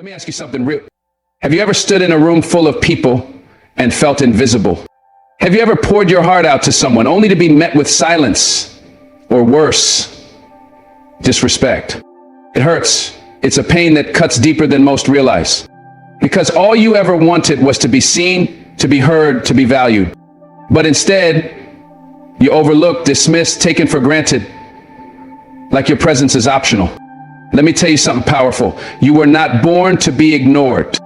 Let me ask you something real. Have you ever stood in a room full of people and felt invisible? Have you ever poured your heart out to someone only to be met with silence or worse, disrespect? It hurts. It's a pain that cuts deeper than most realize. Because all you ever wanted was to be seen, to be heard, to be valued. But instead, you overlooked, dismissed, taken for granted, like your presence is optional. Let me tell you something powerful. You were not born to be ignored.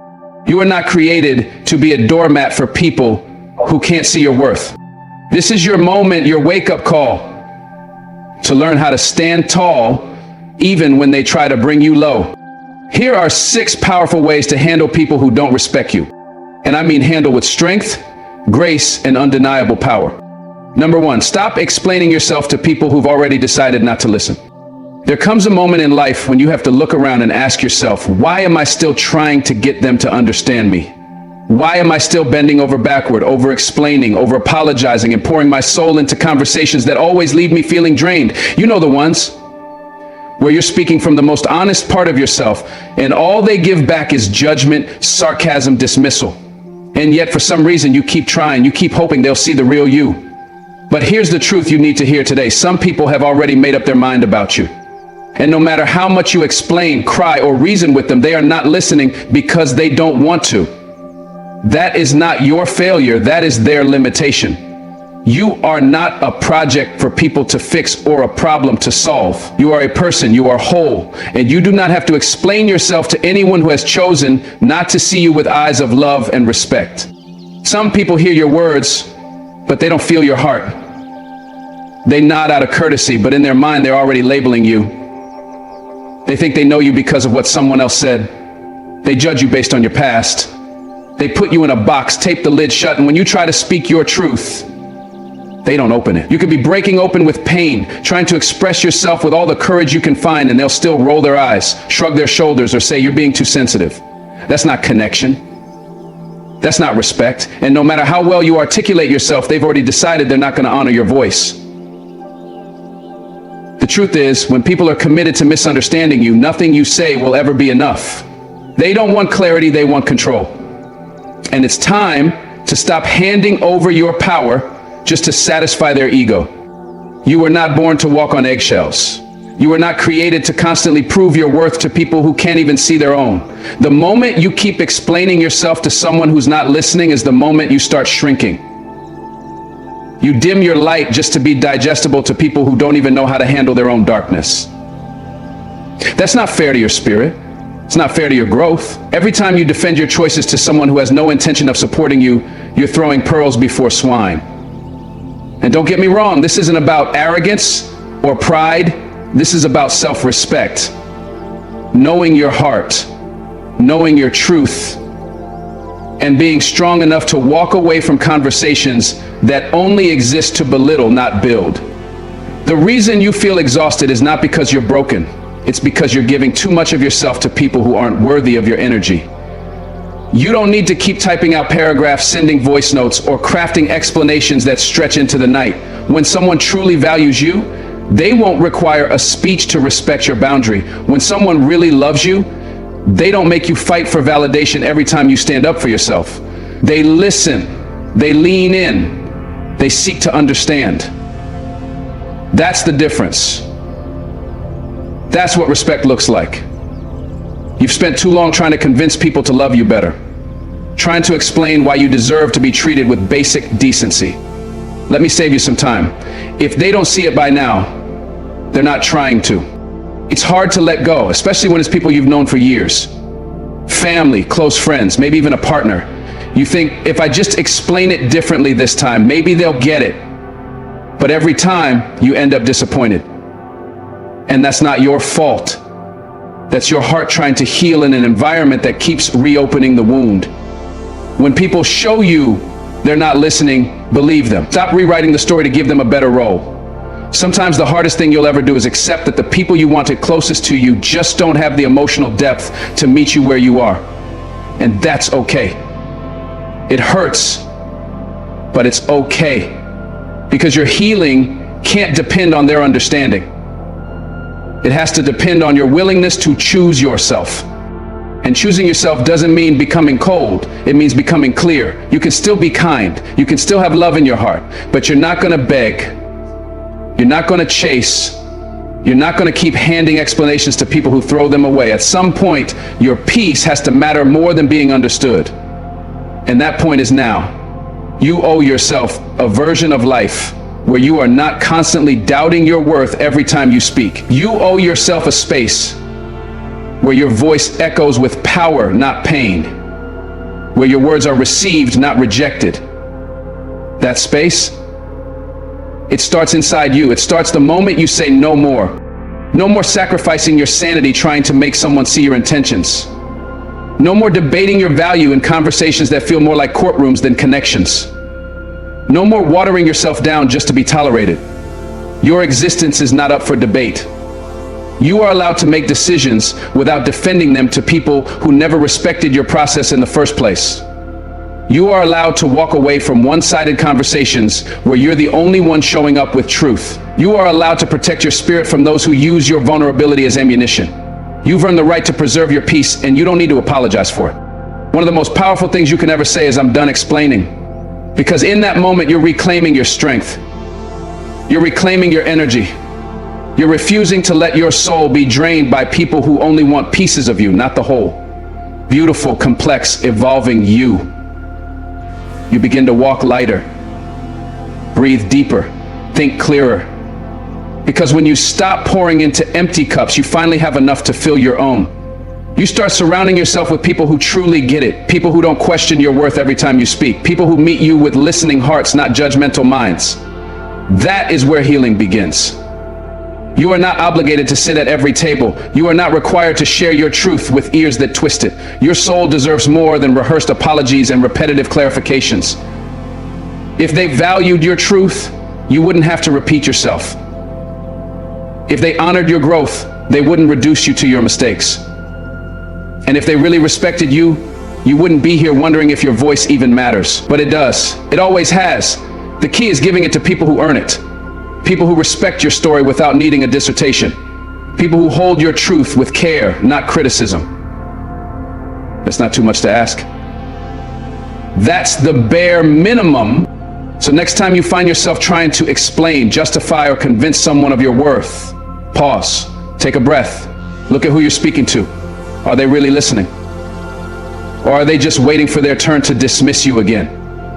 You were not created to be a doormat for people who can't see your worth. This is your moment, your wake-up call to learn how to stand tall even when they try to bring you low. Here are 6 powerful ways to handle people who don't respect you. And I mean handle with strength, grace, and undeniable power. Number 1, stop explaining yourself to people who've already decided not to listen. There comes a moment in life when you have to look around and ask yourself, why am I still trying to get them to understand me? Why am I still bending over backward, over-explaining, over-apologizing, and pouring my soul into conversations that always leave me feeling drained? You know the ones where you're speaking from the most honest part of yourself, and all they give back is judgment, sarcasm, dismissal. And yet, for some reason, you keep trying, you keep hoping they'll see the real you. But here's the truth you need to hear today. Some people have already made up their mind about you. And no matter how much you explain, cry, or reason with them, they are not listening because they don't want to. That is not your failure, that is their limitation. You are not a project for people to fix or a problem to solve. You are a person, you are whole, and you do not have to explain yourself to anyone who has chosen not to see you with eyes of love and respect. Some people hear your words, but they don't feel your heart. They nod out of courtesy, but in their mind they're already labeling you. They think they know you because of what someone else said. They judge you based on your past. They put you in a box, tape the lid shut, and when you try to speak your truth, they don't open it. You could be breaking open with pain, trying to express yourself with all the courage you can find, and they'll still roll their eyes, shrug their shoulders, or say you're being too sensitive. That's not connection. That's not respect. And no matter how well you articulate yourself, they've already decided they're not going to honor your voice. The truth is, when people are committed to misunderstanding you, nothing you say will ever be enough. They don't want clarity, they want control. And it's time to stop handing over your power just to satisfy their ego. You were not born to walk on eggshells. You were not created to constantly prove your worth to people who can't even see their own. The moment you keep explaining yourself to someone who's not listening is the moment you start shrinking. You dim your light just to be digestible to people who don't even know how to handle their own darkness. That's not fair to your spirit. It's not fair to your growth. Every time you defend your choices to someone who has no intention of supporting you, you're throwing pearls before swine. And don't get me wrong, this isn't about arrogance or pride. This is about self-respect. Knowing your heart, knowing your truth, and being strong enough to walk away from conversations that only exist to belittle, not build. The reason you feel exhausted is not because you're broken. It's because you're giving too much of yourself to people who aren't worthy of your energy. You don't need to keep typing out paragraphs, sending voice notes, or crafting explanations that stretch into the night. When someone truly values you, they won't require a speech to respect your boundary. When someone really loves you, they don't make you fight for validation every time you stand up for yourself. They listen, they lean in, they seek to understand. That's the difference. That's what respect looks like. You've spent too long trying to convince people to love you better, trying to explain why you deserve to be treated with basic decency. Let me save you some time. If they don't see it by now, they're not trying to. It's hard to let go, especially when it's people you've known for years. Family, close friends, maybe even a partner. You think, if I just explain it differently this time, maybe they'll get it. But every time, you end up disappointed. And that's not your fault. That's your heart trying to heal in an environment that keeps reopening the wound. When people show you they're not listening, believe them. Stop rewriting the story to give them a better role. Sometimes the hardest thing you'll ever do is accept that the people you wanted closest to you just don't have the emotional depth to meet you where you are. And that's okay. It hurts, but it's okay. Because your healing can't depend on their understanding. It has to depend on your willingness to choose yourself. And choosing yourself doesn't mean becoming cold. It means becoming clear. You can still be kind. You can still have love in your heart, but you're not going to beg. You're not going to chase. You're not going to keep handing explanations to people who throw them away. At some point, your peace has to matter more than being understood. And that point is now. You owe yourself a version of life where you are not constantly doubting your worth every time you speak. You owe yourself a space where your voice echoes with power, not pain, where your words are received, not rejected. That space, it starts inside you. It starts the moment you say no more. No more sacrificing your sanity trying to make someone see your intentions. No more debating your value in conversations that feel more like courtrooms than connections. No more watering yourself down just to be tolerated. Your existence is not up for debate. You are allowed to make decisions without defending them to people who never respected your process in the first place. You are allowed to walk away from one-sided conversations where you're the only one showing up with truth. You are allowed to protect your spirit from those who use your vulnerability as ammunition. You've earned the right to preserve your peace, and you don't need to apologize for it. One of the most powerful things you can ever say is, "I'm done explaining." Because in that moment, you're reclaiming your strength. You're reclaiming your energy. You're refusing to let your soul be drained by people who only want pieces of you, not the whole. Beautiful, complex, evolving you. You begin to walk lighter, breathe deeper, think clearer. Because when you stop pouring into empty cups, you finally have enough to fill your own. You start surrounding yourself with people who truly get it, people who don't question your worth every time you speak, people who meet you with listening hearts, not judgmental minds. That is where healing begins. You are not obligated to sit at every table. You are not required to share your truth with ears that twist it. Your soul deserves more than rehearsed apologies and repetitive clarifications. If they valued your truth, you wouldn't have to repeat yourself. If they honored your growth, they wouldn't reduce you to your mistakes. And if they really respected you, you wouldn't be here wondering if your voice even matters. But it does. It always has. The key is giving it to people who earn it. People who respect your story without needing a dissertation. People who hold your truth with care, not criticism. That's not too much to ask. That's the bare minimum. So next time you find yourself trying to explain, justify, or convince someone of your worth, pause, take a breath, look at who you're speaking to. Are they really listening? Or are they just waiting for their turn to dismiss you again?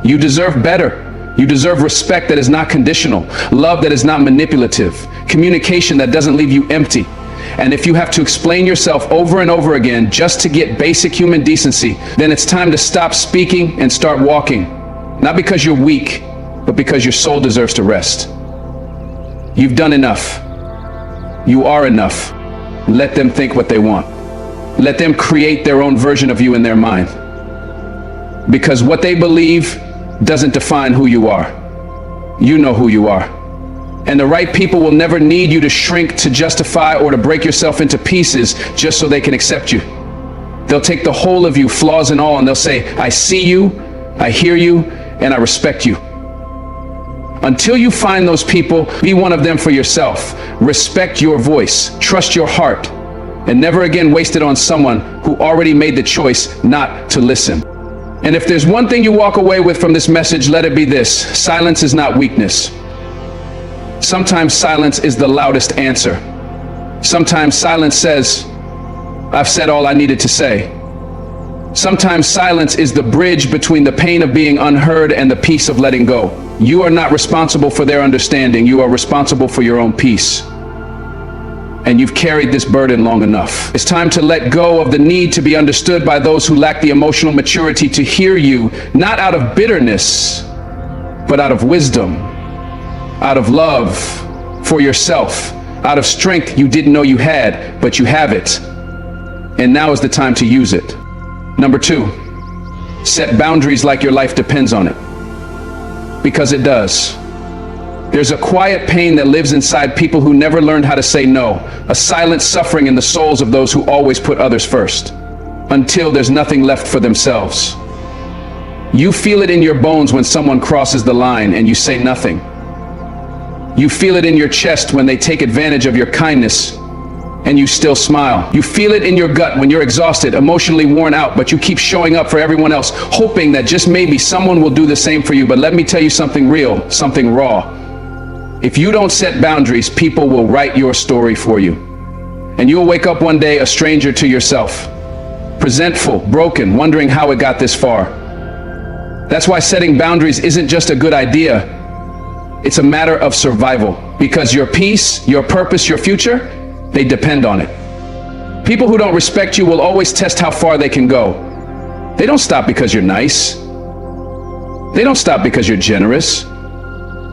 You deserve better. You deserve respect that is not conditional, love that is not manipulative, communication that doesn't leave you empty. And if you have to explain yourself over and over again just to get basic human decency, then it's time to stop speaking and start walking. Not because you're weak, but because your soul deserves to rest. You've done enough. You are enough. Let them think what they want. Let them create their own version of you in their mind. Because what they believe doesn't define who you are. You know who you are. And the right people will never need you to shrink, to justify, or to break yourself into pieces just so they can accept you. They'll take the whole of you, flaws and all, and they'll say, "I see you, I hear you, and I respect you." Until you find those people, be one of them for yourself. Respect your voice, trust your heart, and never again waste it on someone who already made the choice not to listen. And if there's one thing you walk away with from this message, let it be this: silence is not weakness. Sometimes silence is the loudest answer. Sometimes silence says, "I've said all I needed to say." Sometimes silence is the bridge between the pain of being unheard and the peace of letting go. You are not responsible for their understanding. You are responsible for your own peace. And you've carried this burden long enough. It's time to let go of the need to be understood by those who lack the emotional maturity to hear you, not out of bitterness, but out of wisdom, out of love for yourself, out of strength you didn't know you had, but you have it. And now is the time to use it. Number 2, set boundaries like your life depends on it. Because it does. There's a quiet pain that lives inside people who never learned how to say no, a silent suffering in the souls of those who always put others first, until there's nothing left for themselves. You feel it in your bones when someone crosses the line and you say nothing. You feel it in your chest when they take advantage of your kindness and you still smile. You feel it in your gut when you're exhausted, emotionally worn out, but you keep showing up for everyone else, hoping that just maybe someone will do the same for you. But let me tell you something real, something raw. If you don't set boundaries, people will write your story for you. And you'll wake up one day a stranger to yourself, resentful, broken, wondering how it got this far. That's why setting boundaries isn't just a good idea. It's a matter of survival, because your peace, your purpose, your future, they depend on it. People who don't respect you will always test how far they can go. They don't stop because you're nice. They don't stop because you're generous.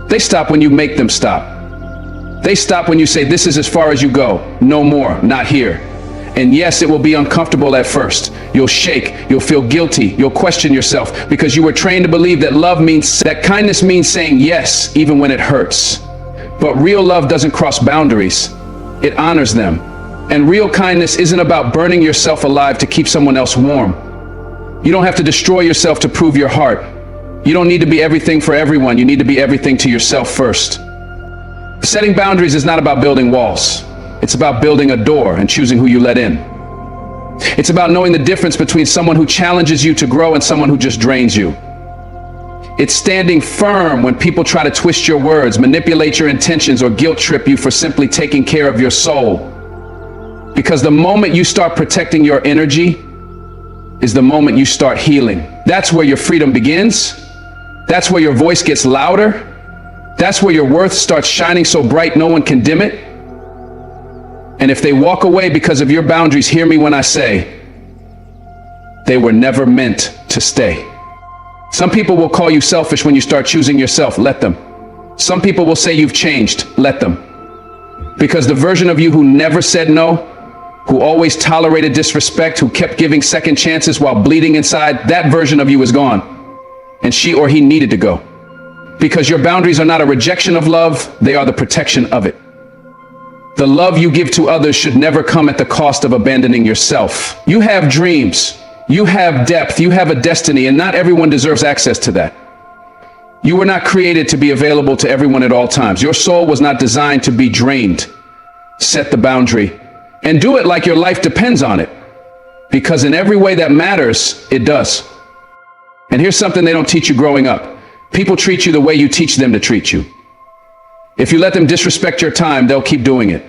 They stop when you make them stop. They stop when you say, this is as far as you go. No more, not here. And yes, it will be uncomfortable at first. You'll shake, you'll feel guilty, you'll question yourself, because you were trained to believe that that kindness means saying yes, even when it hurts. But real love doesn't cross boundaries. It honors them. And real kindness isn't about burning yourself alive to keep someone else warm. You don't have to destroy yourself to prove your heart. You don't need to be everything for everyone. You need to be everything to yourself first. Setting boundaries is not about building walls. It's about building a door and choosing who you let in. It's about knowing the difference between someone who challenges you to grow and someone who just drains you. It's standing firm when people try to twist your words, manipulate your intentions, or guilt trip you for simply taking care of your soul. Because the moment you start protecting your energy is the moment you start healing. That's where your freedom begins. That's where your voice gets louder. That's where your worth starts shining so bright no one can dim it. And if they walk away because of your boundaries, hear me when I say, they were never meant to stay. Some people will call you selfish when you start choosing yourself. Let them. Some people will say you've changed. Let them. Because the version of you who never said no, who always tolerated disrespect, who kept giving second chances while bleeding inside, that version of you is gone. And she or he needed to go. Because your boundaries are not a rejection of love, they are the protection of it. The love you give to others should never come at the cost of abandoning yourself. You have dreams. You have depth, you have a destiny, and not everyone deserves access to that. You were not created to be available to everyone at all times. Your soul was not designed to be drained. Set the boundary, and do it like your life depends on it. Because in every way that matters, it does. And here's something they don't teach you growing up. People treat you the way you teach them to treat you. If you let them disrespect your time, they'll keep doing it.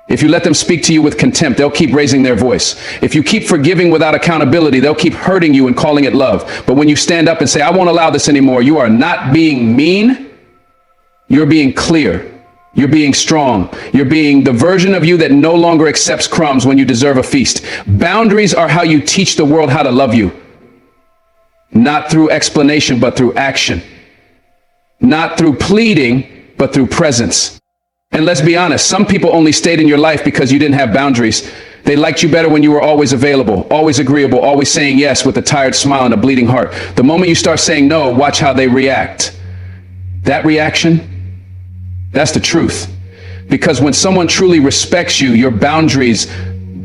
If you let them speak to you with contempt, they'll keep raising their voice. If you keep forgiving without accountability, they'll keep hurting you and calling it love. But when you stand up and say, I won't allow this anymore, you are not being mean. You're being clear. You're being strong. You're being the version of you that no longer accepts crumbs when you deserve a feast. Boundaries are how you teach the world how to love you. Not through explanation, but through action. Not through pleading, but through presence. And let's be honest, some people only stayed in your life because you didn't have boundaries. They liked you better when you were always available, always agreeable, always saying yes with a tired smile and a bleeding heart. The moment you start saying no, watch how they react. That reaction, that's the truth. Because when someone truly respects you, your boundaries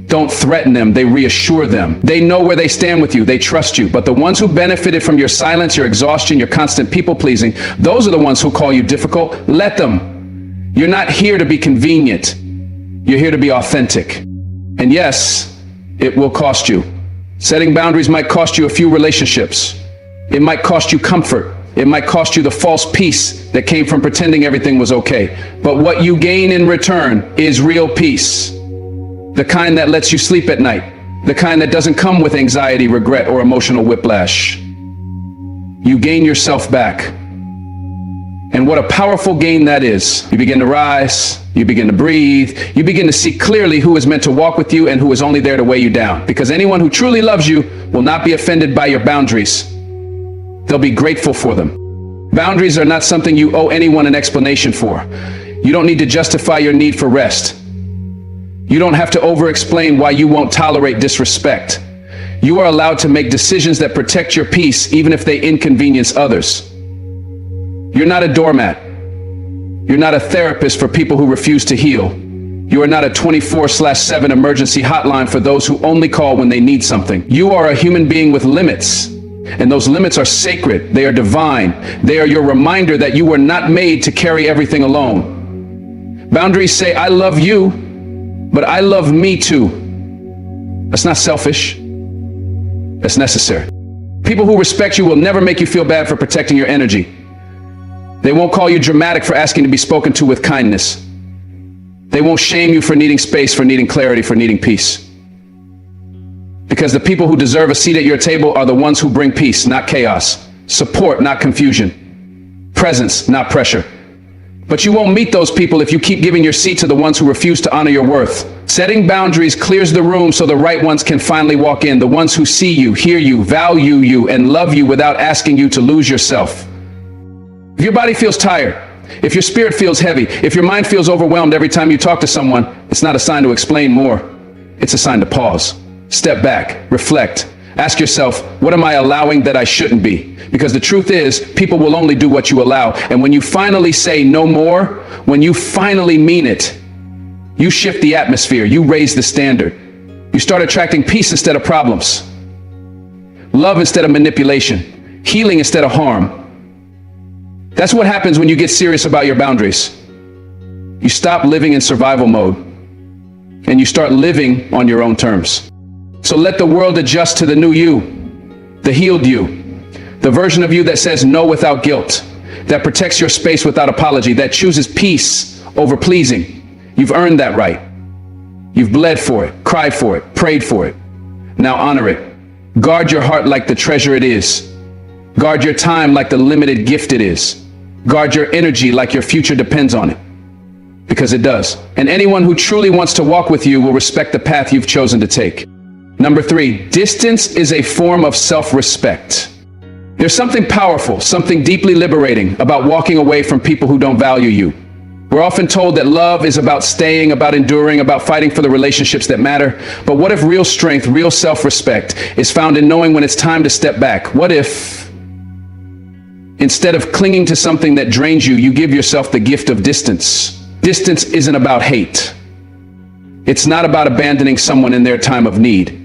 don't threaten them, they reassure them. They know where they stand with you, they trust you. But the ones who benefited from your silence, your exhaustion, your constant people-pleasing, those are the ones who call you difficult. Let them. You're not here to be convenient. You're here to be authentic. And yes, it will cost you. Setting boundaries might cost you a few relationships. It might cost you comfort. It might cost you the false peace that came from pretending everything was okay. But what you gain in return is real peace. The kind that lets you sleep at night. The kind that doesn't come with anxiety, regret, or emotional whiplash. You gain yourself back. And what a powerful gain that is. You begin to rise, you begin to breathe, you begin to see clearly who is meant to walk with you and who is only there to weigh you down. Because anyone who truly loves you will not be offended by your boundaries. They'll be grateful for them. Boundaries are not something you owe anyone an explanation for. You don't need to justify your need for rest. You don't have to over-explain why you won't tolerate disrespect. You are allowed to make decisions that protect your peace even if they inconvenience others. You're not a doormat. You're not a therapist for people who refuse to heal. You are not a 24/7 emergency hotline for those who only call when they need something. You are a human being with limits, and those limits are sacred. They are divine. They are your reminder that you were not made to carry everything alone. Boundaries say, I love you, but I love me too. That's not selfish. That's necessary. People who respect you will never make you feel bad for protecting your energy. They won't call you dramatic for asking to be spoken to with kindness. They won't shame you for needing space, for needing clarity, for needing peace. Because the people who deserve a seat at your table are the ones who bring peace, not chaos. Support, not confusion. Presence, not pressure. But you won't meet those people if you keep giving your seat to the ones who refuse to honor your worth. Setting boundaries clears the room so the right ones can finally walk in. The ones who see you, hear you, value you, and love you without asking you to lose yourself. If your body feels tired, if your spirit feels heavy, if your mind feels overwhelmed every time you talk to someone, it's not a sign to explain more. It's a sign to pause. Step back, reflect. Ask yourself, what am I allowing that I shouldn't be? Because the truth is, people will only do what you allow. And when you finally say no more, when you finally mean it, you shift the atmosphere, you raise the standard. You start attracting peace instead of problems, love instead of manipulation, healing instead of harm. That's what happens when you get serious about your boundaries. You stop living in survival mode and you start living on your own terms. So let the world adjust to the new you, the healed you, the version of you that says no without guilt, that protects your space without apology, that chooses peace over pleasing. You've earned that right. You've bled for it, cried for it, prayed for it. Now honor it. Guard your heart like the treasure it is. Guard your time like the limited gift it is. Guard your energy like your future depends on it. Because it does. And anyone who truly wants to walk with you will respect the path you've chosen to take. Number 3, distance is a form of self-respect. There's something powerful, something deeply liberating about walking away from people who don't value you. We're often told that love is about staying, about enduring, about fighting for the relationships that matter. But what if real strength, real self-respect is found in knowing when it's time to step back? What if, instead of clinging to something that drains you, you give yourself the gift of distance? Distance isn't about hate. It's not about abandoning someone in their time of need.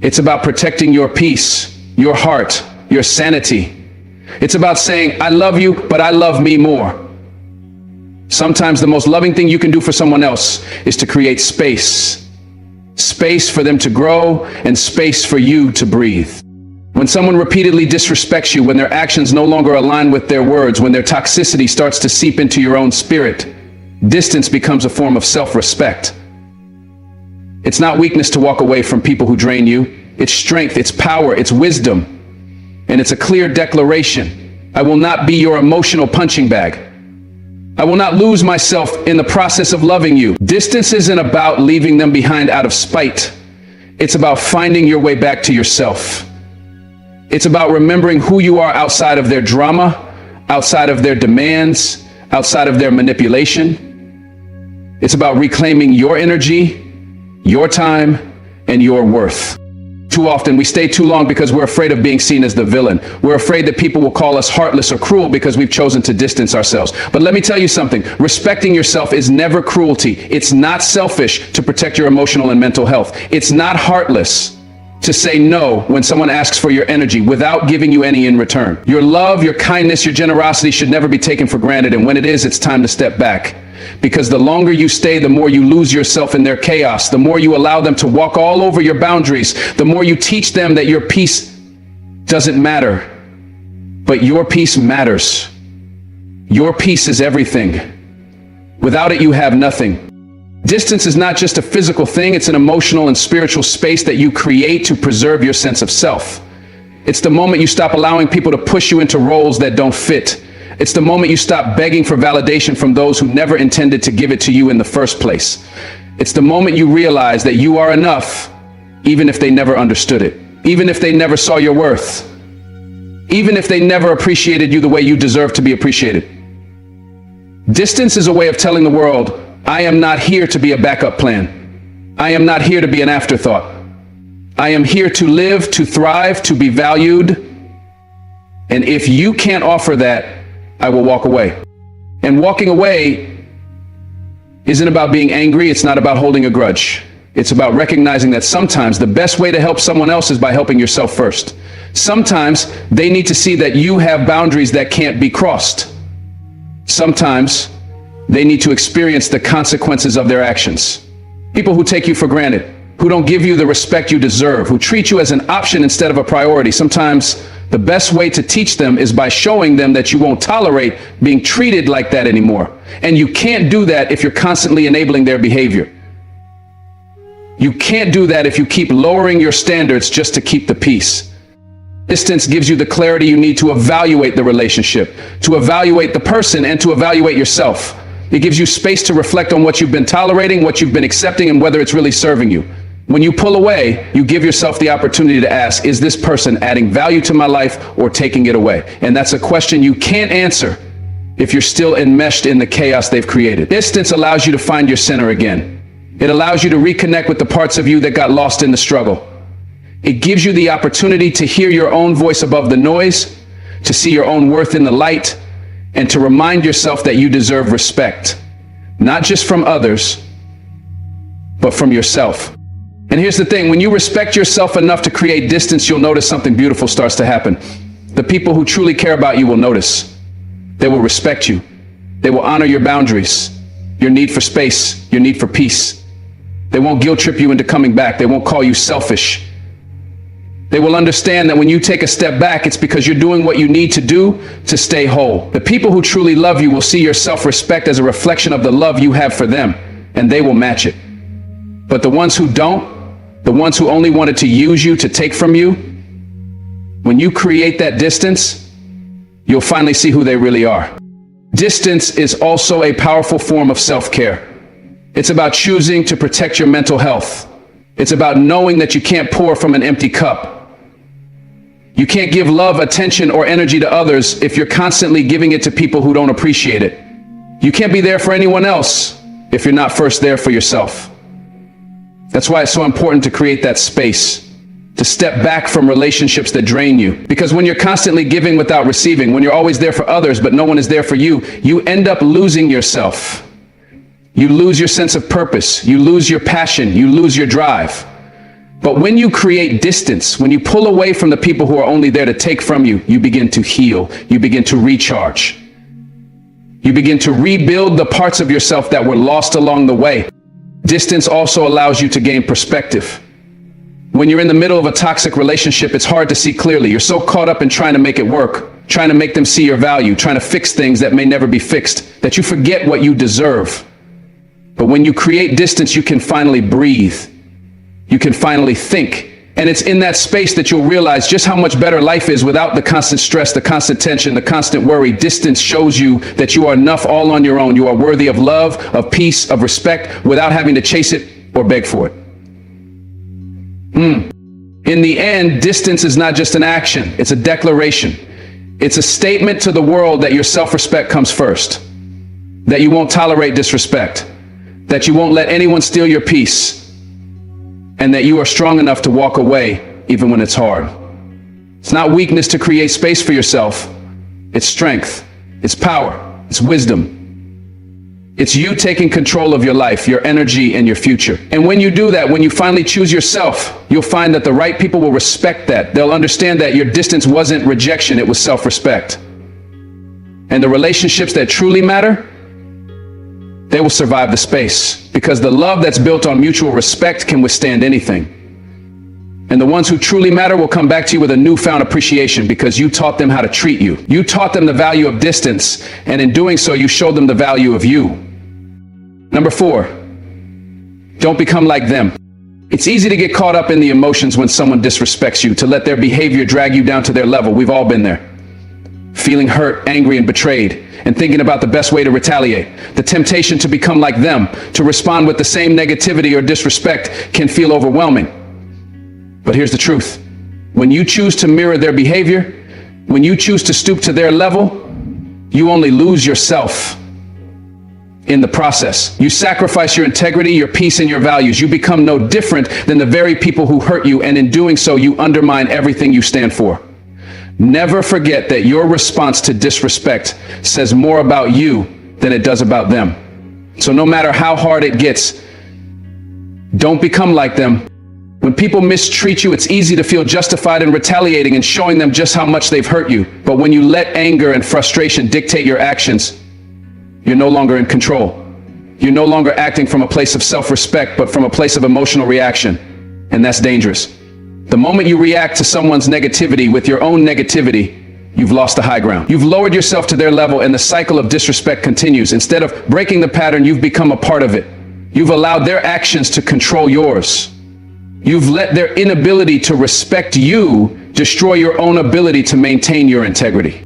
It's about protecting your peace, your heart, your sanity. It's about saying, I love you, but I love me more. Sometimes the most loving thing you can do for someone else is to create space. Space for them to grow and space for you to breathe. When someone repeatedly disrespects you, when their actions no longer align with their words, when their toxicity starts to seep into your own spirit, distance becomes a form of self-respect. It's not weakness to walk away from people who drain you. It's strength, it's power, it's wisdom. And it's a clear declaration. I will not be your emotional punching bag. I will not lose myself in the process of loving you. Distance isn't about leaving them behind out of spite. It's about finding your way back to yourself. It's about remembering who you are outside of their drama, outside of their demands, outside of their manipulation. It's about reclaiming your energy, your time, and your worth. Too often we stay too long because we're afraid of being seen as the villain. We're afraid that people will call us heartless or cruel because we've chosen to distance ourselves. But let me tell you something, respecting yourself is never cruelty. It's not selfish to protect your emotional and mental health. It's not heartless to say no when someone asks for your energy without giving you any in return. Your love, your kindness, your generosity should never be taken for granted. And when it is, it's time to step back. Because the longer you stay, the more you lose yourself in their chaos. The more you allow them to walk all over your boundaries. The more you teach them that your peace doesn't matter. But your peace matters. Your peace is everything. Without it, you have nothing. Distance is not just a physical thing, it's an emotional and spiritual space that you create to preserve your sense of self. It's the moment you stop allowing people to push you into roles that don't fit. It's the moment you stop begging for validation from those who never intended to give it to you in the first place. It's the moment you realize that you are enough, even if they never understood it, even if they never saw your worth, even if they never appreciated you the way you deserve to be appreciated. Distance is a way of telling the world, I am not here to be a backup plan. I am not here to be an afterthought. I am here to live, to thrive, to be valued. And if you can't offer that, I will walk away. And walking away isn't about being angry. It's not about holding a grudge. It's about recognizing that sometimes the best way to help someone else is by helping yourself first. Sometimes they need to see that you have boundaries that can't be crossed. Sometimes they need to experience the consequences of their actions. People who take you for granted, who don't give you the respect you deserve, who treat you as an option instead of a priority. Sometimes the best way to teach them is by showing them that you won't tolerate being treated like that anymore. And you can't do that if you're constantly enabling their behavior. You can't do that if you keep lowering your standards just to keep the peace. Distance gives you the clarity you need to evaluate the relationship, to evaluate the person, and to evaluate yourself. It gives you space to reflect on what you've been tolerating, what you've been accepting, and whether it's really serving you. When you pull away, you give yourself the opportunity to ask, is this person adding value to my life or taking it away? And that's a question you can't answer if you're still enmeshed in the chaos they've created. Distance allows you to find your center again. It allows you to reconnect with the parts of you that got lost in the struggle. It gives you the opportunity to hear your own voice above the noise, to see your own worth in the light, and to remind yourself that you deserve respect, not just from others, but from yourself. And here's the thing, when you respect yourself enough to create distance, you'll notice something beautiful starts to happen. The people who truly care about you will notice. They will respect you. They will honor your boundaries, your need for space, your need for peace. They won't guilt trip you into coming back. They won't call you selfish. They will understand that when you take a step back, it's because you're doing what you need to do to stay whole. The people who truly love you will see your self-respect as a reflection of the love you have for them, and they will match it. But the ones who don't, the ones who only wanted to use you, to take from you, when you create that distance, you'll finally see who they really are. Distance is also a powerful form of self-care. It's about choosing to protect your mental health. It's about knowing that you can't pour from an empty cup. You can't give love, attention, or energy to others if you're constantly giving it to people who don't appreciate it. You can't be there for anyone else if you're not first there for yourself. That's why it's so important to create that space, to step back from relationships that drain you. Because when you're constantly giving without receiving, when you're always there for others but no one is there for you, you end up losing yourself. You lose your sense of purpose. You lose your passion. You lose your drive. But when you create distance, when you pull away from the people who are only there to take from you, you begin to heal. You begin to recharge. You begin to rebuild the parts of yourself that were lost along the way. Distance also allows you to gain perspective. When you're in the middle of a toxic relationship, it's hard to see clearly. You're so caught up in trying to make it work, trying to make them see your value, trying to fix things that may never be fixed, that you forget what you deserve. But when you create distance, you can finally breathe. You can finally think. And it's in that space that you'll realize just how much better life is without the constant stress, the constant tension, the constant worry. Distance shows you that you are enough all on your own. You are worthy of love, of peace, of respect, without having to chase it or beg for it. In the end, distance is not just an action. It's a declaration. It's a statement to the world that your self-respect comes first, that you won't tolerate disrespect, that you won't let anyone steal your peace, and that you are strong enough to walk away even when it's hard. It's not weakness to create space for yourself. It's strength. It's power. It's wisdom. It's you taking control of your life, your energy, and your future. And when you do that, when you finally choose yourself, you'll find that the right people will respect that. They'll understand that your distance wasn't rejection, it was self-respect. And the relationships that truly matter, they will survive the space, because the love that's built on mutual respect can withstand anything. And the ones who truly matter will come back to you with a newfound appreciation because you taught them how to treat you. You taught them the value of distance, and in doing so, you showed them the value of you. Number 4, don't become like them. It's easy to get caught up in the emotions when someone disrespects you, to let their behavior drag you down to their level. We've all been there. Feeling hurt, angry, and betrayed, and thinking about the best way to retaliate. The temptation to become like them, to respond with the same negativity or disrespect, can feel overwhelming. But here's the truth. When you choose to mirror their behavior, when you choose to stoop to their level, you only lose yourself in the process. You sacrifice your integrity, your peace, and your values. You become no different than the very people who hurt you, and in doing so, you undermine everything you stand for. Never forget that your response to disrespect says more about you than it does about them. So no matter how hard it gets, don't become like them. When people mistreat you, it's easy to feel justified in retaliating and showing them just how much they've hurt you. But when you let anger and frustration dictate your actions, you're no longer in control. You're no longer acting from a place of self-respect, but from a place of emotional reaction. And that's dangerous. The moment you react to someone's negativity with your own negativity, you've lost the high ground. You've lowered yourself to their level, and the cycle of disrespect continues. Instead of breaking the pattern, you've become a part of it. You've allowed their actions to control yours. You've let their inability to respect you destroy your own ability to maintain your integrity.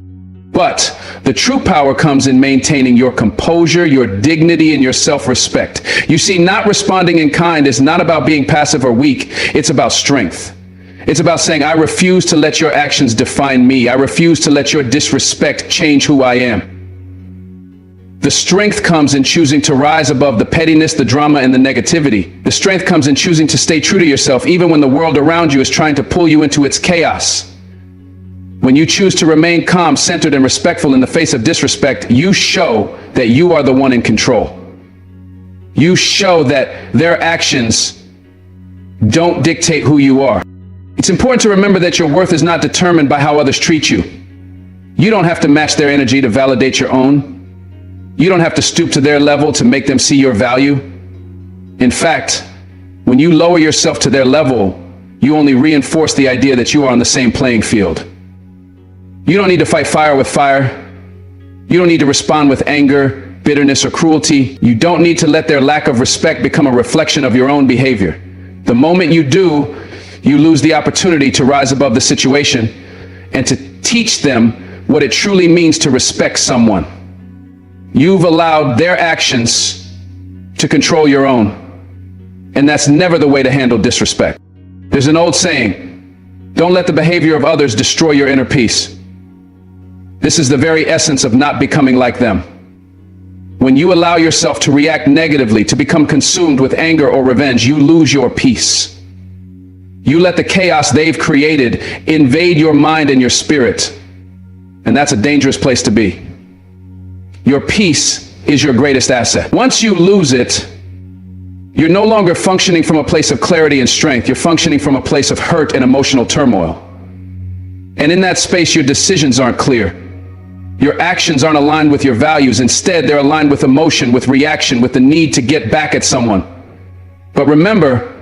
But the true power comes in maintaining your composure, your dignity, and your self-respect. You see, not responding in kind is not about being passive or weak. It's about strength. It's about saying, I refuse to let your actions define me. I refuse to let your disrespect change who I am. The strength comes in choosing to rise above the pettiness, the drama, and the negativity. The strength comes in choosing to stay true to yourself, even when the world around you is trying to pull you into its chaos. When you choose to remain calm, centered, and respectful in the face of disrespect, you show that you are the one in control. You show that their actions don't dictate who you are. It's important to remember that your worth is not determined by how others treat you. You don't have to match their energy to validate your own. You don't have to stoop to their level to make them see your value. In fact, when you lower yourself to their level, you only reinforce the idea that you are on the same playing field. You don't need to fight fire with fire. You don't need to respond with anger, bitterness, or cruelty. You don't need to let their lack of respect become a reflection of your own behavior. The moment you do, you lose the opportunity to rise above the situation and to teach them what it truly means to respect someone. You've allowed their actions to control your own, and that's never the way to handle disrespect. There's an old saying, don't let the behavior of others destroy your inner peace. This is the very essence of not becoming like them. When you allow yourself to react negatively, to become consumed with anger or revenge, you lose your peace. You let the chaos they've created invade your mind and your spirit, and that's a dangerous place to be. Your peace is your greatest asset. Once you lose it, you're no longer functioning from a place of clarity and strength. You're functioning from a place of hurt and emotional turmoil. And in that space, your decisions aren't clear. Your actions aren't aligned with your values. Instead, they're aligned with emotion, with reaction, with the need to get back at someone. But remember,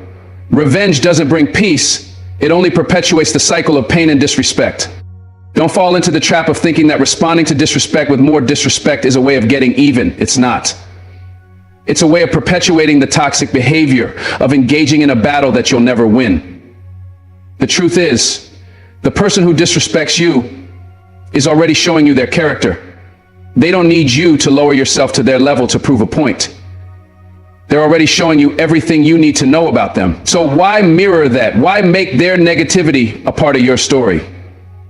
revenge doesn't bring peace. It only perpetuates the cycle of pain and disrespect. Don't fall into the trap of thinking that responding to disrespect with more disrespect is a way of getting even. It's not. It's a way of perpetuating the toxic behavior, of engaging in a battle that you'll never win. The truth is, the person who disrespects you is already showing you their character. They don't need you to lower yourself to their level to prove a point. They're already showing you everything you need to know about them. So why mirror that? Why make their negativity a part of your story?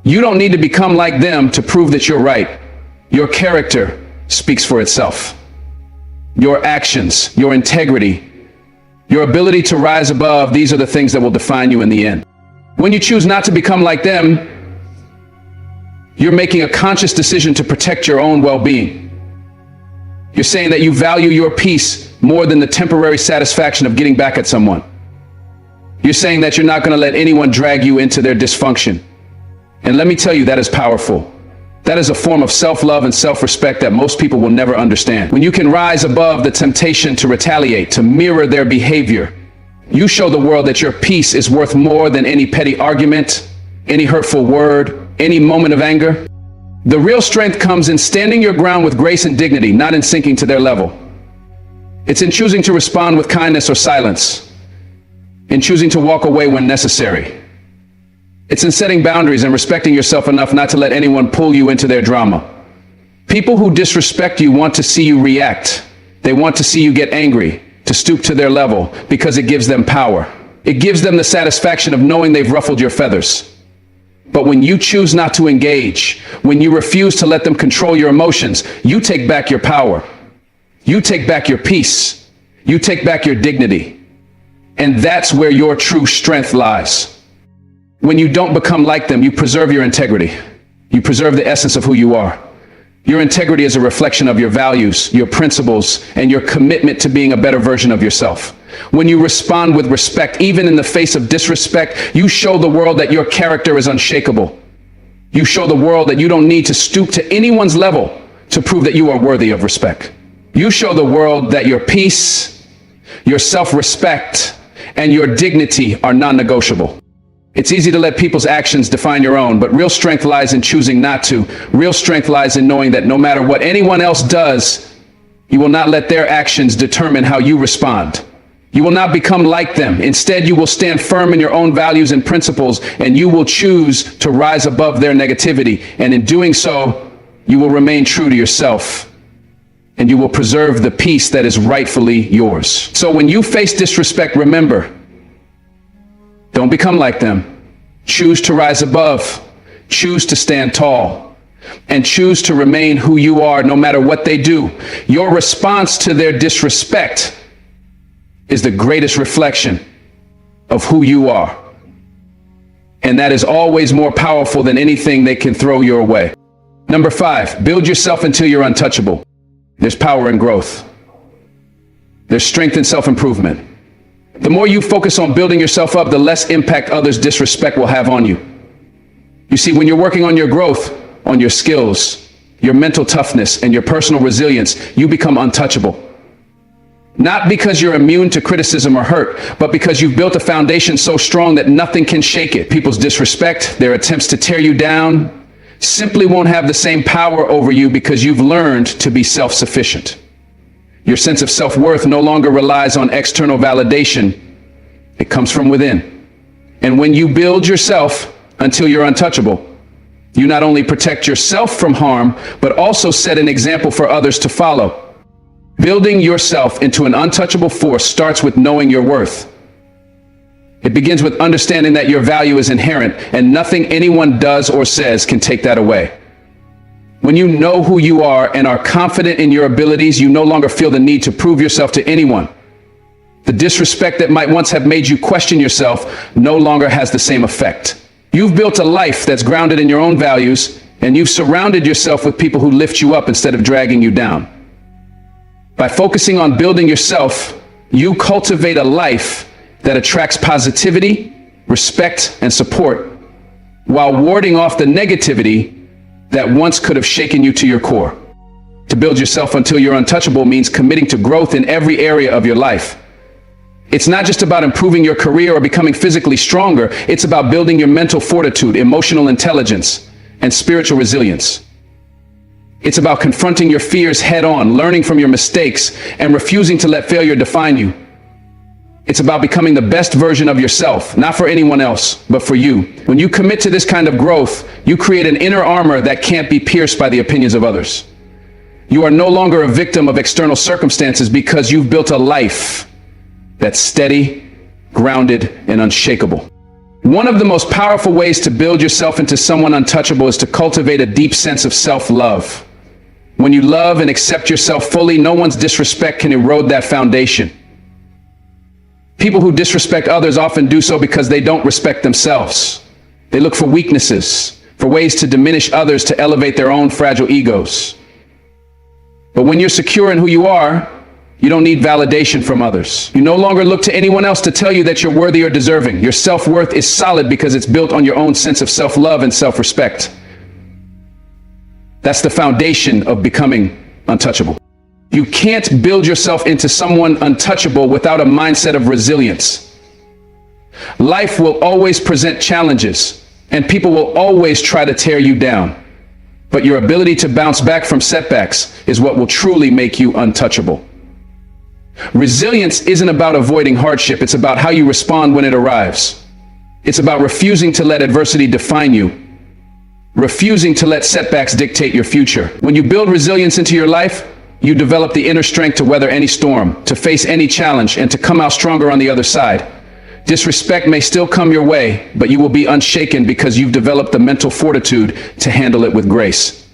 You don't need to become like them to prove that you're right. Your character speaks for itself. Your actions, your integrity, your ability to rise above, these are the things that will define you in the end. When you choose not to become like them, you're making a conscious decision to protect your own well-being. You're saying that you value your peace more than the temporary satisfaction of getting back at someone. You're saying that you're not going to let anyone drag you into their dysfunction. And let me tell you, that is powerful. That is a form of self-love and self-respect that most people will never understand. When you can rise above the temptation to retaliate, to mirror their behavior, you show the world that your peace is worth more than any petty argument, any hurtful word, any moment of anger. The real strength comes in standing your ground with grace and dignity, not in sinking to their level. It's in choosing to respond with kindness or silence, in choosing to walk away when necessary. It's in setting boundaries and respecting yourself enough not to let anyone pull you into their drama. People who disrespect you want to see you react. They want to see you get angry, to stoop to their level, because it gives them power. It gives them the satisfaction of knowing they've ruffled your feathers. But when you choose not to engage, when you refuse to let them control your emotions, you take back your power. You take back your peace. You take back your dignity. And that's where your true strength lies. When you don't become like them, you preserve your integrity. You preserve the essence of who you are. Your integrity is a reflection of your values, your principles, and your commitment to being a better version of yourself. When you respond with respect, even in the face of disrespect, you show the world that your character is unshakable. You show the world that you don't need to stoop to anyone's level to prove that you are worthy of respect. You show the world that your peace, your self-respect, and your dignity are non-negotiable. It's easy to let people's actions define your own, but real strength lies in choosing not to. Real strength lies in knowing that no matter what anyone else does, you will not let their actions determine how you respond. You will not become like them. Instead, you will stand firm in your own values and principles, and you will choose to rise above their negativity. And in doing so, you will remain true to yourself, and you will preserve the peace that is rightfully yours. So when you face disrespect, remember, don't become like them. Choose to rise above. Choose to stand tall. And choose to remain who you are no matter what they do. Your response to their disrespect is the greatest reflection of who you are. And that is always more powerful than anything they can throw your way. Number 5, build yourself until you're untouchable. There's power in growth. There's strength in self-improvement. The more you focus on building yourself up, the less impact others' disrespect will have on you. You see, when you're working on your growth, on your skills, your mental toughness, and your personal resilience, you become untouchable. Not because you're immune to criticism or hurt, but because you've built a foundation so strong that nothing can shake it. People's disrespect, their attempts to tear you down, simply won't have the same power over you because you've learned to be self-sufficient. Your sense of self-worth no longer relies on external validation. It comes from within. And when you build yourself until you're untouchable, you not only protect yourself from harm, but also set an example for others to follow. Building yourself into an untouchable force starts with knowing your worth. It begins with understanding that your value is inherent, and nothing anyone does or says can take that away. When you know who you are and are confident in your abilities, you no longer feel the need to prove yourself to anyone. The disrespect that might once have made you question yourself no longer has the same effect. You've built a life that's grounded in your own values, and you've surrounded yourself with people who lift you up instead of dragging you down. By focusing on building yourself, you cultivate a life that attracts positivity, respect, and support, while warding off the negativity that once could have shaken you to your core. To build yourself until you're untouchable means committing to growth in every area of your life. It's not just about improving your career or becoming physically stronger. It's about building your mental fortitude, emotional intelligence, and spiritual resilience. It's about confronting your fears head on, learning from your mistakes, and refusing to let failure define you. It's about becoming the best version of yourself, not for anyone else, but for you. When you commit to this kind of growth, you create an inner armor that can't be pierced by the opinions of others. You are no longer a victim of external circumstances because you've built a life that's steady, grounded, and unshakable. One of the most powerful ways to build yourself into someone untouchable is to cultivate a deep sense of self-love. When you love and accept yourself fully, no one's disrespect can erode that foundation. People who disrespect others often do so because they don't respect themselves. They look for weaknesses, for ways to diminish others to elevate their own fragile egos. But when you're secure in who you are, you don't need validation from others. You no longer look to anyone else to tell you that you're worthy or deserving. Your self-worth is solid because it's built on your own sense of self-love and self-respect. That's the foundation of becoming untouchable. You can't build yourself into someone untouchable without a mindset of resilience. Life will always present challenges, and people will always try to tear you down. But your ability to bounce back from setbacks is what will truly make you untouchable. Resilience isn't about avoiding hardship, it's about how you respond when it arrives. It's about refusing to let adversity define you, refusing to let setbacks dictate your future. When you build resilience into your life, you develop the inner strength to weather any storm, to face any challenge, and to come out stronger on the other side. Disrespect may still come your way, but you will be unshaken because you've developed the mental fortitude to handle it with grace.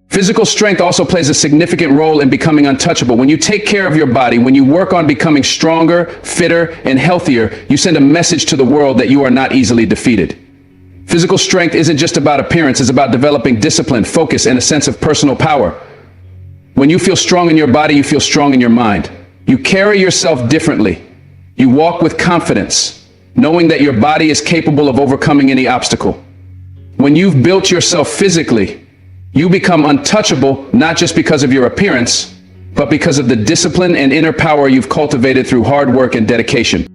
Physical strength also plays a significant role in becoming untouchable. When you take care of your body, when you work on becoming stronger, fitter, and healthier, you send a message to the world that you are not easily defeated. Physical strength isn't just about appearance, it's about developing discipline, focus, and a sense of personal power. When you feel strong in your body, you feel strong in your mind. You carry yourself differently. You walk with confidence, knowing that your body is capable of overcoming any obstacle. When you've built yourself physically, you become untouchable not just because of your appearance, but because of the discipline and inner power you've cultivated through hard work and dedication.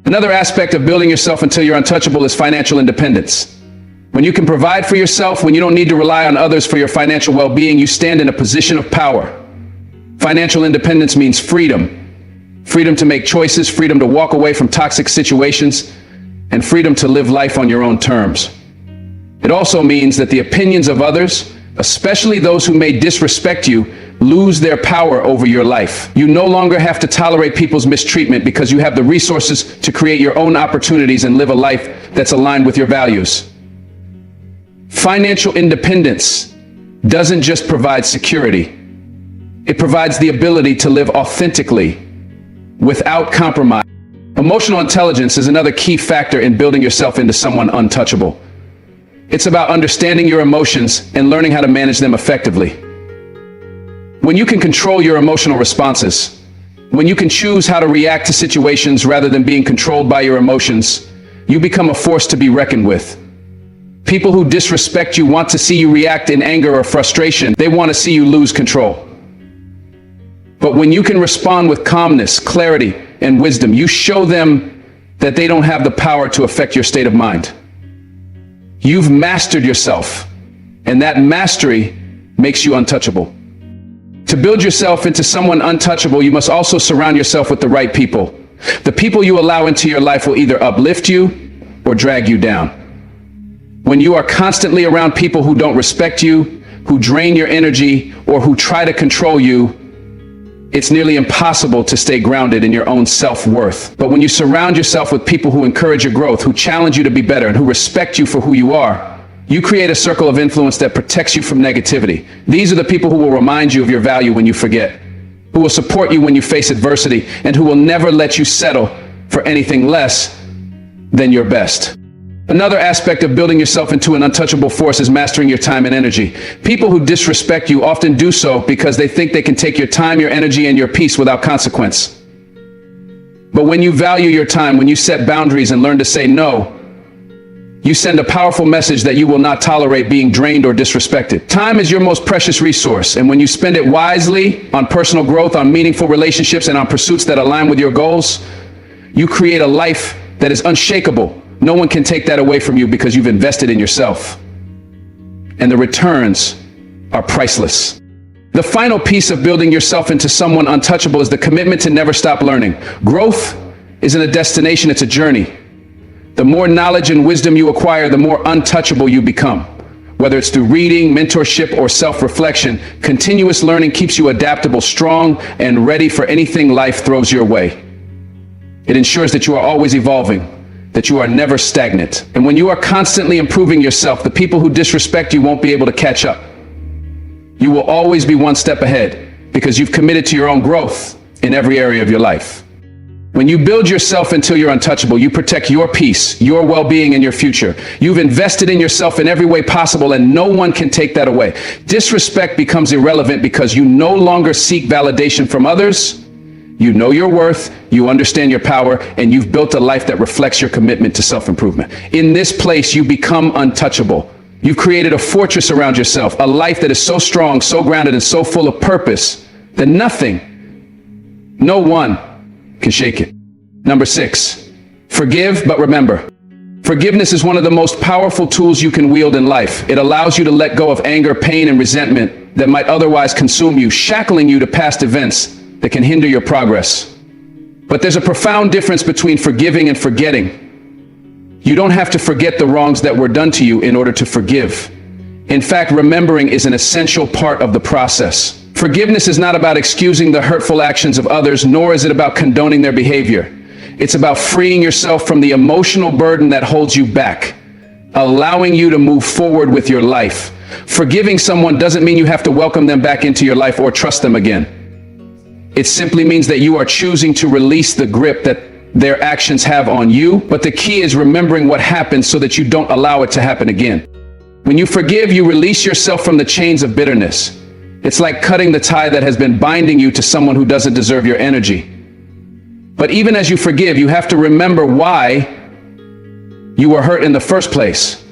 Another aspect of building yourself until you're untouchable is financial independence. When you can provide for yourself, when you don't need to rely on others for your financial well-being, you stand in a position of power. Financial independence means freedom. Freedom to make choices, freedom to walk away from toxic situations, and freedom to live life on your own terms. It also means that the opinions of others, especially those who may disrespect you, lose their power over your life. You no longer have to tolerate people's mistreatment because you have the resources to create your own opportunities and live a life that's aligned with your values. Financial independence doesn't just provide security. It provides the ability to live authentically without compromise. Emotional intelligence is another key factor in building yourself into someone untouchable. It's about understanding your emotions and learning how to manage them effectively. When you can control your emotional responses, when you can choose how to react to situations rather than being controlled by your emotions, you become a force to be reckoned with. People who disrespect you want to see you react in anger or frustration. They want to see you lose control. But when you can respond with calmness, clarity, and wisdom, you show them that they don't have the power to affect your state of mind. You've mastered yourself, and that mastery makes you untouchable. To build yourself into someone untouchable, you must also surround yourself with the right people. The people you allow into your life will either uplift you or drag you down. When you are constantly around people who don't respect you, who drain your energy, or who try to control you, it's nearly impossible to stay grounded in your own self-worth. But when you surround yourself with people who encourage your growth, who challenge you to be better, and who respect you for who you are, you create a circle of influence that protects you from negativity. These are the people who will remind you of your value when you forget, who will support you when you face adversity, and who will never let you settle for anything less than your best. Another aspect of building yourself into an untouchable force is mastering your time and energy. People who disrespect you often do so because they think they can take your time, your energy, and your peace without consequence. But when you value your time, when you set boundaries and learn to say no, you send a powerful message that you will not tolerate being drained or disrespected. Time is your most precious resource, and when you spend it wisely on personal growth, on meaningful relationships, and on pursuits that align with your goals, you create a life that is unshakable. No one can take that away from you because you've invested in yourself. And the returns are priceless. The final piece of building yourself into someone untouchable is the commitment to never stop learning. Growth isn't a destination, it's a journey. The more knowledge and wisdom you acquire, the more untouchable you become. Whether it's through reading, mentorship, or self-reflection, continuous learning keeps you adaptable, strong, and ready for anything life throws your way. It ensures that you are always evolving, that you are never stagnant. And when you are constantly improving yourself, the people who disrespect you won't be able to catch up. You will always be one step ahead because you've committed to your own growth in every area of your life. When you build yourself until you're untouchable, you protect your peace, your well-being, and your future. You've invested in yourself in every way possible, and no one can take that away. Disrespect becomes irrelevant because you no longer seek validation from others. You know your worth, you understand your power, and you've built a life that reflects your commitment to self-improvement. In this place, you become untouchable. You've created a fortress around yourself, a life that is so strong, so grounded, and so full of purpose that nothing, no one can shake it. Number 6, forgive, but remember. Forgiveness is one of the most powerful tools you can wield in life. It allows you to let go of anger, pain, and resentment that might otherwise consume you, shackling you to past events that can hinder your progress. But there's a profound difference between forgiving and forgetting. You don't have to forget the wrongs that were done to you in order to forgive. In fact, remembering is an essential part of the process. Forgiveness is not about excusing the hurtful actions of others, nor is it about condoning their behavior. It's about freeing yourself from the emotional burden that holds you back, allowing you to move forward with your life. Forgiving someone doesn't mean you have to welcome them back into your life or trust them again. It simply means that you are choosing to release the grip that their actions have on you. But the key is remembering what happened so that you don't allow it to happen again. When you forgive, you release yourself from the chains of bitterness. It's like cutting the tie that has been binding you to someone who doesn't deserve your energy. But even as you forgive, you have to remember why you were hurt in the first place.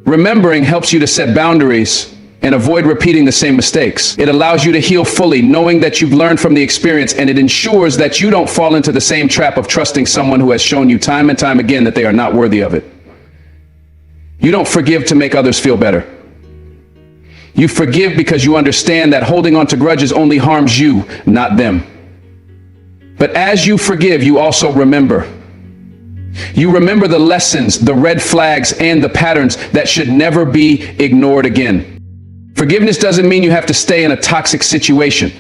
Remembering helps you to set boundaries and avoid repeating the same mistakes. It allows you to heal fully, knowing that you've learned from the experience, and it ensures that you don't fall into the same trap of trusting someone who has shown you time and time again that they are not worthy of it. You don't forgive to make others feel better. You forgive because you understand that holding on to grudges only harms you, not them. But as you forgive, you also remember. You remember the lessons, the red flags, and the patterns that should never be ignored again. Forgiveness doesn't mean you have to stay in a toxic situation.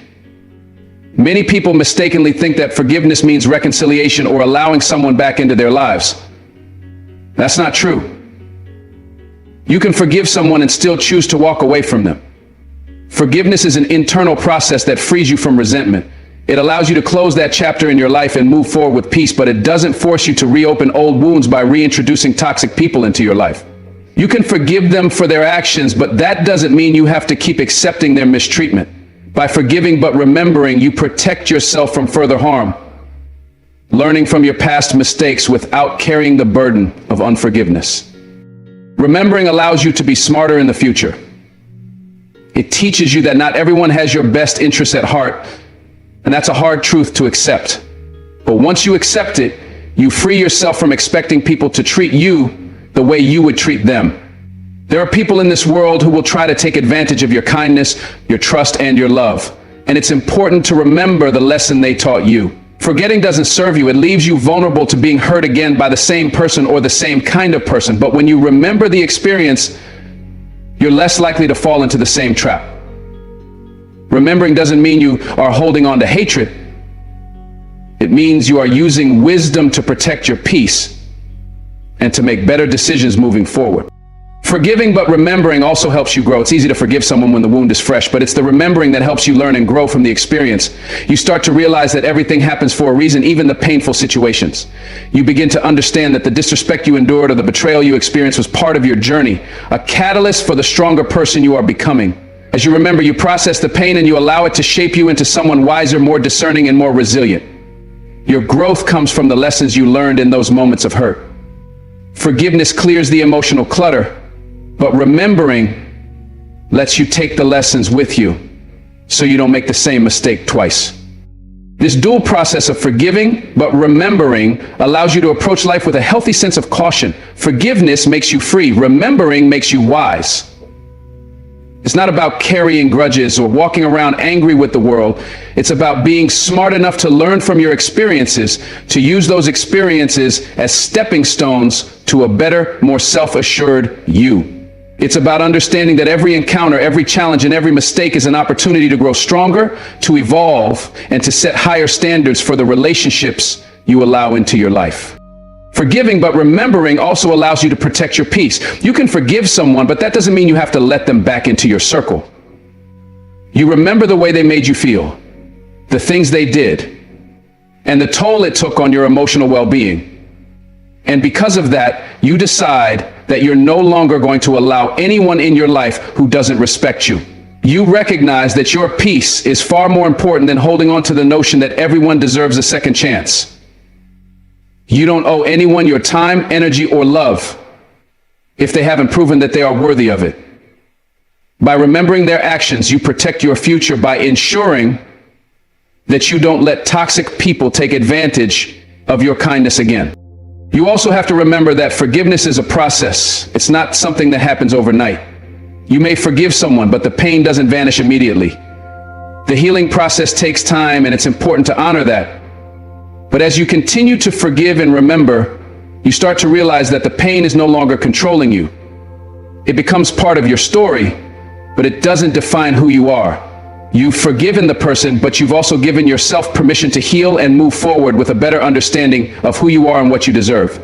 Many people mistakenly think that forgiveness means reconciliation or allowing someone back into their lives. That's not true. You can forgive someone and still choose to walk away from them. Forgiveness is an internal process that frees you from resentment. It allows you to close that chapter in your life and move forward with peace, but it doesn't force you to reopen old wounds by reintroducing toxic people into your life. You can forgive them for their actions, but that doesn't mean you have to keep accepting their mistreatment. By forgiving but remembering, you protect yourself from further harm, learning from your past mistakes without carrying the burden of unforgiveness. Remembering allows you to be smarter in the future. It teaches you that not everyone has your best interests at heart, and that's a hard truth to accept. But once you accept it, you free yourself from expecting people to treat you the way you would treat them. There are people in this world who will try to take advantage of your kindness, your trust, and your love. And it's important to remember the lesson they taught you. Forgetting doesn't serve you. It leaves you vulnerable to being hurt again by the same person or the same kind of person. But when you remember the experience, you're less likely to fall into the same trap. Remembering doesn't mean you are holding on to hatred. It means you are using wisdom to protect your peace and to make better decisions moving forward. Forgiving but remembering also helps you grow. It's easy to forgive someone when the wound is fresh, but it's the remembering that helps you learn and grow from the experience. You start to realize that everything happens for a reason, even the painful situations. You begin to understand that the disrespect you endured or the betrayal you experienced was part of your journey, a catalyst for the stronger person you are becoming. As you remember, you process the pain and you allow it to shape you into someone wiser, more discerning, and more resilient. Your growth comes from the lessons you learned in those moments of hurt. Forgiveness clears the emotional clutter, but remembering lets you take the lessons with you so you don't make the same mistake twice. This dual process of forgiving but remembering allows you to approach life with a healthy sense of caution. Forgiveness makes you free. Remembering makes you wise. It's not about carrying grudges or walking around angry with the world. It's about being smart enough to learn from your experiences, to use those experiences as stepping stones to a better, more self-assured you. It's about understanding that every encounter, every challenge, and every mistake is an opportunity to grow stronger, to evolve, and to set higher standards for the relationships you allow into your life. Forgiving but remembering also allows you to protect your peace. You can forgive someone, but that doesn't mean you have to let them back into your circle. You remember the way they made you feel, the things they did, and the toll it took on your emotional well-being. And because of that, you decide that you're no longer going to allow anyone in your life who doesn't respect you. You recognize that your peace is far more important than holding on to the notion that everyone deserves a second chance. You don't owe anyone your time, energy, or love if they haven't proven that they are worthy of it. By remembering their actions, you protect your future by ensuring that you don't let toxic people take advantage of your kindness again. You also have to remember that forgiveness is a process. It's not something that happens overnight. You may forgive someone, but the pain doesn't vanish immediately. The healing process takes time, and it's important to honor that. But as you continue to forgive and remember, you start to realize that the pain is no longer controlling you. It becomes part of your story, but it doesn't define who you are. You've forgiven the person, but you've also given yourself permission to heal and move forward with a better understanding of who you are and what you deserve.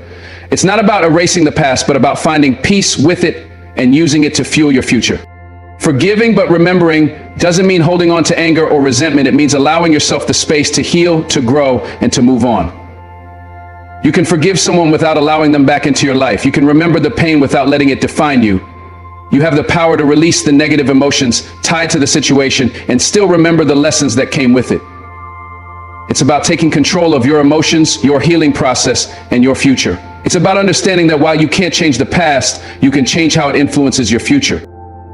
It's not about erasing the past, but about finding peace with it and using it to fuel your future. Forgiving but remembering doesn't mean holding on to anger or resentment. It means allowing yourself the space to heal, to grow, and to move on. You can forgive someone without allowing them back into your life. You can remember the pain without letting it define you. You have the power to release the negative emotions tied to the situation and still remember the lessons that came with it. It's about taking control of your emotions, your healing process, and your future. It's about understanding that while you can't change the past, you can change how it influences your future.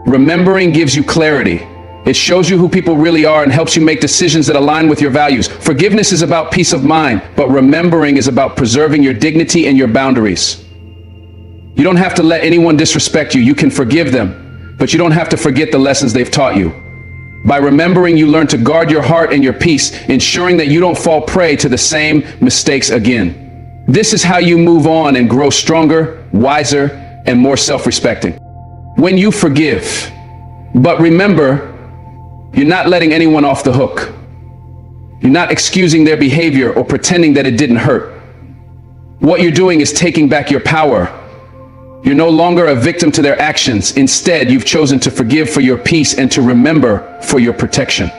Remembering gives you clarity. It shows you who people really are and helps you make decisions that align with your values. Forgiveness is about peace of mind, but remembering is about preserving your dignity and your boundaries. You don't have to let anyone disrespect you. You can forgive them, but you don't have to forget the lessons they've taught you. By remembering, you learn to guard your heart and your peace, ensuring that you don't fall prey to the same mistakes again. This is how you move on and grow stronger, wiser, and more self-respecting. When you forgive, but remember, you're not letting anyone off the hook. You're not excusing their behavior or pretending that it didn't hurt. What you're doing is taking back your power. You're no longer a victim to their actions. Instead, you've chosen to forgive for your peace and to remember for your protection.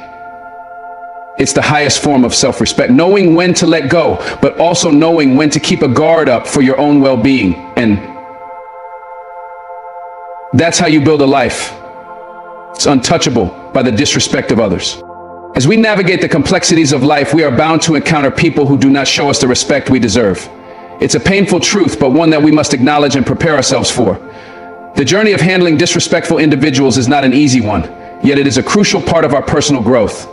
It's the highest form of self-respect, knowing when to let go, but also knowing when to keep a guard up for your own well-being. And that's how you build a life. It's untouchable by the disrespect of others. As we navigate the complexities of life, we are bound to encounter people who do not show us the respect we deserve. It's a painful truth, but one that we must acknowledge and prepare ourselves for. The journey of handling disrespectful individuals is not an easy one, yet it is a crucial part of our personal growth.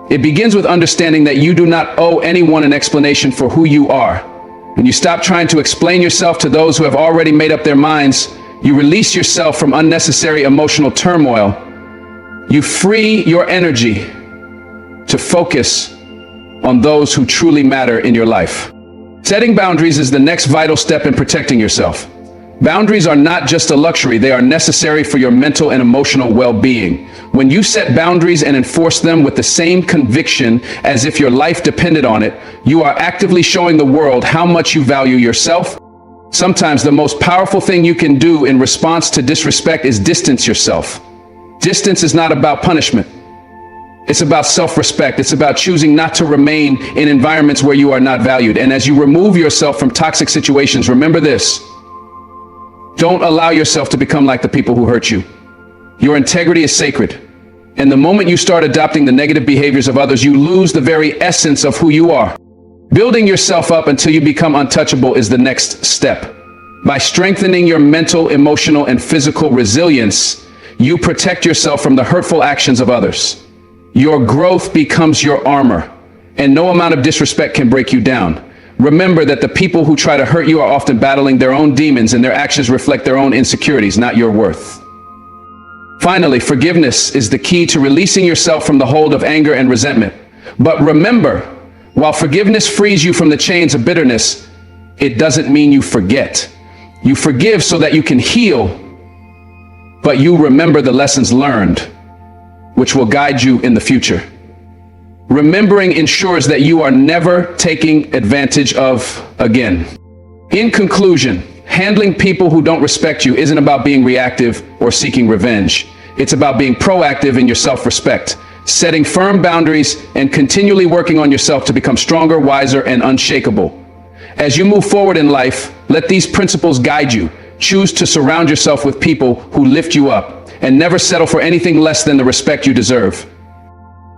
It begins with understanding that you do not owe anyone an explanation for who you are. When you stop trying to explain yourself to those who have already made up their minds, you release yourself from unnecessary emotional turmoil. You free your energy to focus on those who truly matter in your life. Setting boundaries is the next vital step in protecting yourself. Boundaries are not just a luxury, they are necessary for your mental and emotional well-being. When you set boundaries and enforce them with the same conviction as if your life depended on it, you are actively showing the world how much you value yourself. Sometimes the most powerful thing you can do in response to disrespect is distance yourself. Distance is not about punishment. It's about self-respect. It's about choosing not to remain in environments where you are not valued. And as you remove yourself from toxic situations, remember this: don't allow yourself to become like the people who hurt you. Your integrity is sacred. And the moment you start adopting the negative behaviors of others, you lose the very essence of who you are. Building yourself up until you become untouchable is the next step. By strengthening your mental, emotional, and physical resilience, you protect yourself from the hurtful actions of others. Your growth becomes your armor, and no amount of disrespect can break you down. Remember that the people who try to hurt you are often battling their own demons, and their actions reflect their own insecurities, not your worth. Finally, forgiveness is the key to releasing yourself from the hold of anger and resentment. But remember, while forgiveness frees you from the chains of bitterness, it doesn't mean you forget. You forgive so that you can heal, but you remember the lessons learned, which will guide you in the future. Remembering ensures that you are never taken advantage of again. In conclusion, handling people who don't respect you isn't about being reactive or seeking revenge. It's about being proactive in your self-respect, setting firm boundaries, and continually working on yourself to become stronger, wiser, and unshakable. As you move forward in life, let these principles guide you. Choose to surround yourself with people who lift you up, and never settle for anything less than the respect you deserve.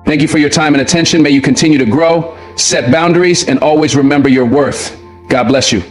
Thank you for your time and attention. May you continue to grow, set boundaries, and always remember your worth. God bless you.